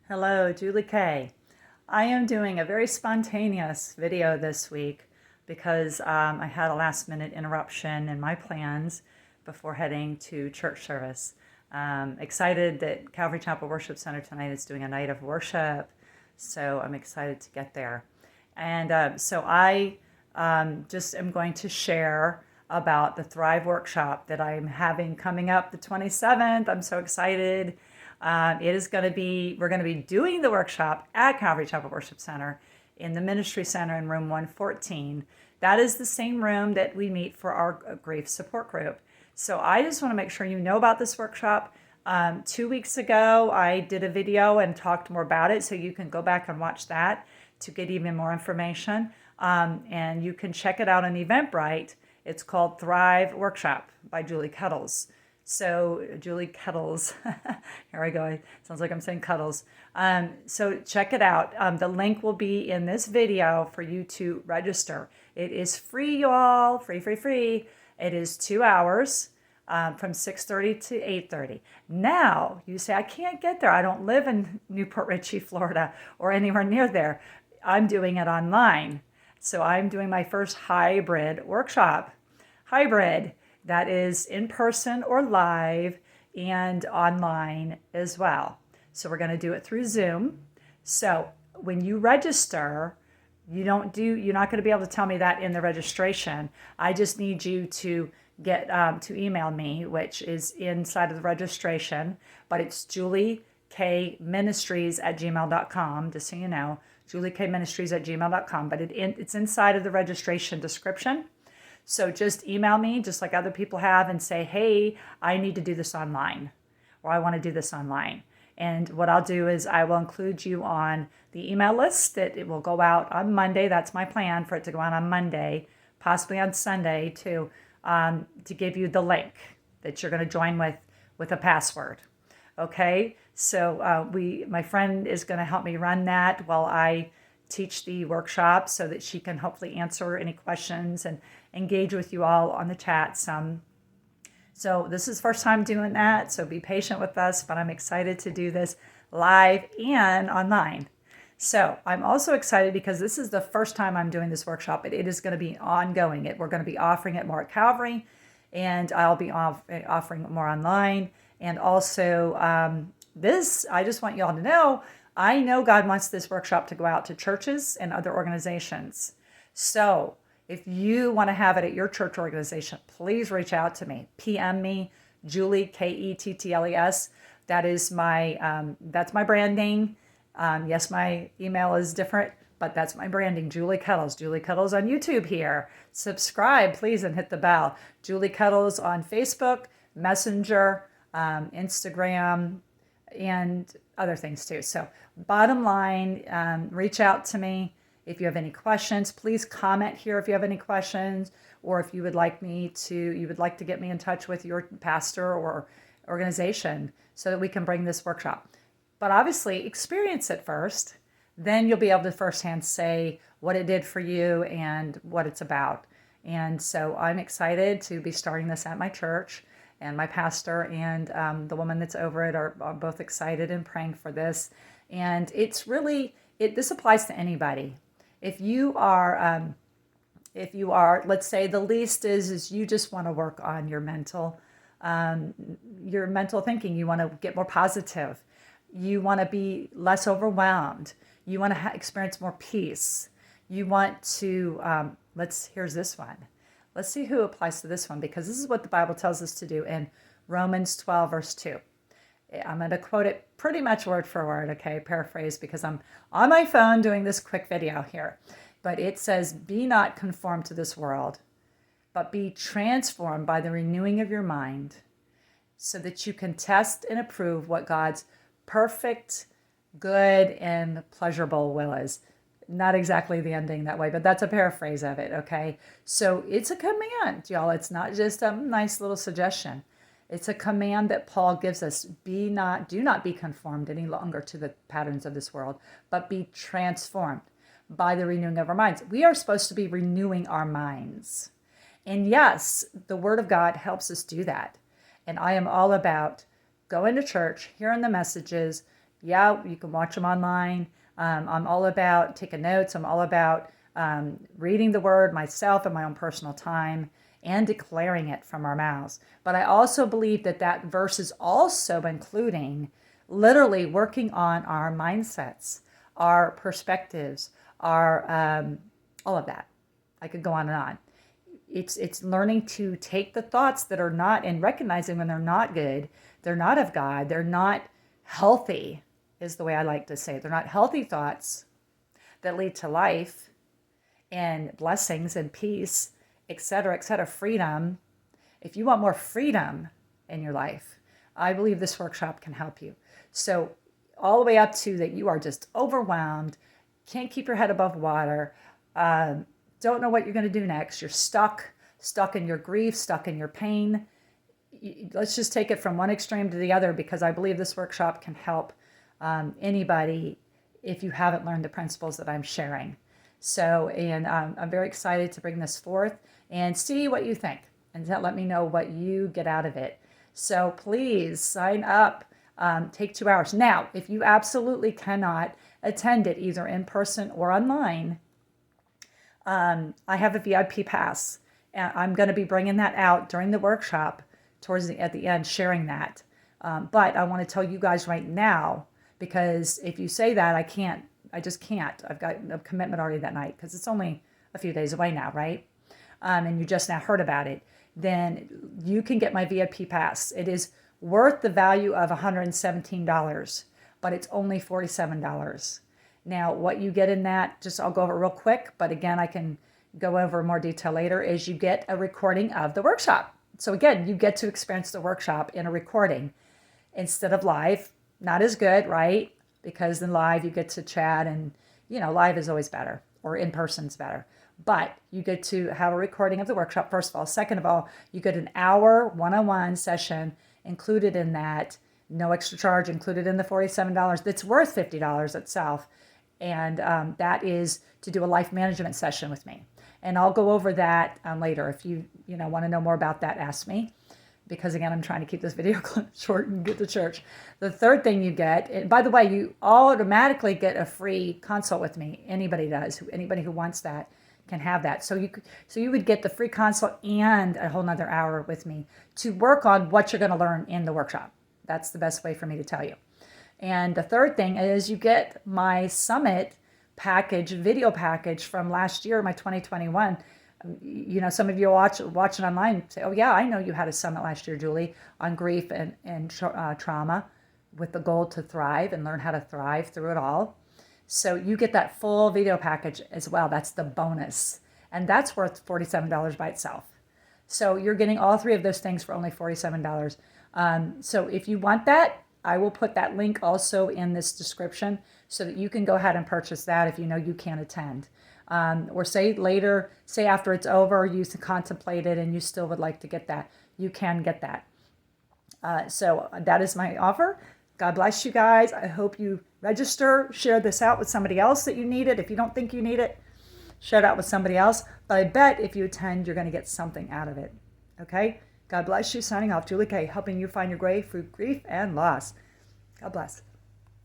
Hello, Julie Kay. I am doing a very spontaneous video this week because I had a last minute interruption in my plans before heading to church service. Excited that Calvary Chapel Worship Center tonight is doing a night of worship, so I'm excited to get there. And so I just am going to share about the Thrive workshop that I'm having coming up the 27th. I'm so excited. We're going to be doing the workshop at Calvary Chapel Worship Center in the Ministry Center in room 114. That is the same room that we meet for our grief support group. So I just want to make sure you know about this workshop. 2 weeks ago, I did a video and talked more about it, so you can go back and watch that to get even more information. And you can check it out on Eventbrite. It's called Thrive Workshop by Julie Kettles. So Julie Kettles, here I go. It sounds like I'm saying Cuddles. So check it out. The link will be in this video for you to register. It is free, y'all. Free. It is 2 hours from 6:30 to 8:30. Now, you say, I can't get there. I don't live in Newport Richey, Florida, or anywhere near there. I'm doing it online. So I'm doing my first hybrid workshop. Hybrid. That is in person or live and online as well. So we're going to do it through Zoom. So when you register, you're not going to be able to tell me that in the registration. I just need you to get to email me, which is inside of the registration, but it's juliekministries@gmail.com, just so you know, juliekministries@gmail.com, but it's inside of the registration description. So just email me, just like other people have, and say, hey, I need to do this online, or I want to do this online. And what I'll do is I will include you on the email list that it will go out on Monday. That's my plan, for it to go out on Monday, possibly on Sunday, to give you the link that you're going to join with a password. Okay, so my friend is going to help me run that while I teach the workshop, so that she can hopefully answer any questions and engage with you all on the chat some. So this is the first time doing that, so be patient with us, but I'm excited to do this live and online. So I'm also excited because this is the first time I'm doing this workshop, but it is going to be ongoing. We're going to be offering it more at Calvary, and I'll be offering it more online. And also I just want you all to know, I know God wants this workshop to go out to churches and other organizations. So if you want to have it at your church organization, please reach out to me. PM me, Julie, Kettles. That is that's my branding. Yes, my email is different, but that's my branding, Julie Kettles. Julie Kettles on YouTube here. Subscribe, please, and hit the bell. Julie Kettles on Facebook, Messenger, Instagram, and other things too. So bottom line, reach out to me if you have any questions. Please comment here if you have any questions, or if you would like to get me in touch with your pastor or organization so that we can bring this workshop. But obviously experience it first, then you'll be able to firsthand say what it did for you and what it's about. And so I'm excited to be starting this at my church. And my pastor and the woman that's over it are both excited and praying for this. And it's really, this applies to anybody. If you are, let's say the least is you just want to work on your mental thinking. You want to get more positive. You want to be less overwhelmed. You want to experience more peace. You want to, here's this one. Let's see who applies to this one, because this is what the Bible tells us to do in Romans 12, verse 2. I'm going to quote it pretty much word for word, okay, paraphrase, because I'm on my phone doing this quick video here. But it says, be not conformed to this world, but be transformed by the renewing of your mind, so that you can test and approve what God's perfect, good, and pleasurable will is. Not exactly the ending that way, but that's a paraphrase of it, okay? So it's a command, y'all. It's not just a nice little suggestion. It's a command that Paul gives us. Do not be conformed any longer to the patterns of this world, but be transformed by the renewing of our minds. We are supposed to be renewing our minds. And yes, the Word of God helps us do that. And I am all about going to church, hearing the messages, Yeah, you can watch them online. I'm all about taking notes. I'm all about reading the word myself in my own personal time and declaring it from our mouths. But I also believe that that verse is also including literally working on our mindsets, our perspectives, our all of that. I could go on and on. It's learning to take the thoughts that are not and recognizing when they're not good, they're not of God, they're not healthy, is the way I like to say it. They're not healthy thoughts that lead to life and blessings and peace, etc., etc., freedom. If you want more freedom in your life, I believe this workshop can help you. So all the way up to that you are just overwhelmed, can't keep your head above water, don't know what you're going to do next. You're stuck in your grief, stuck in your pain. Let's just take it from one extreme to the other, because I believe this workshop can help anybody if you haven't learned the principles that I'm sharing. So, and I'm very excited to bring this forth and see what you think, and let me know what you get out of it. So please sign up. Take 2 hours. Now, if you absolutely cannot attend it either in person or online, I have a VIP pass, and I'm going to be bringing that out during the workshop at the end, sharing that. But I want to tell you guys right now, because if you say that, I just can't. I've got a commitment already that night, because it's only a few days away now, right? And you just now heard about it. Then you can get my VIP pass. It is worth the value of $117, but it's only $47. Now, what you get in that, I'll go over real quick, but again, I can go over more detail later, is you get a recording of the workshop. So again, you get to experience the workshop in a recording instead of live. Not as good, right? Because in live, you get to chat, and, live is always better, or in person's better. But you get to have a recording of the workshop, first of all. Second of all, you get an hour one-on-one session included in that, no extra charge, included in the $47. That's worth $50 itself. And that is to do a life management session with me. And I'll go over that later. If you want to know more about that, ask me. Because again, I'm trying to keep this video short and get to church. The third thing you get, and by the way, you automatically get a free consult with me. Anybody does. Anybody who wants that can have that. So you would get the free consult and a whole nother hour with me to work on what you're going to learn in the workshop. That's the best way for me to tell you. And the third thing is you get my summit package, video package from last year, my 2021. Some of you watching online say, oh yeah, I know you had a summit last year, Julie, on grief and trauma, with the goal to thrive and learn how to thrive through it all. So you get that full video package as well. That's the bonus. And that's worth $47 by itself. So you're getting all three of those things for only $47. So if you want that, I will put that link also in this description so that you can go ahead and purchase that if you know you can't attend. Or say after it's over, you contemplate it and you still would like to get that, you can get that. So that is my offer. God bless you guys. I hope you register, share this out with somebody else that you need it. If you don't think you need it, share it out with somebody else. But I bet if you attend, you're going to get something out of it. Okay? God bless you. Signing off. Julie K, helping you find your way through grief and loss. God bless.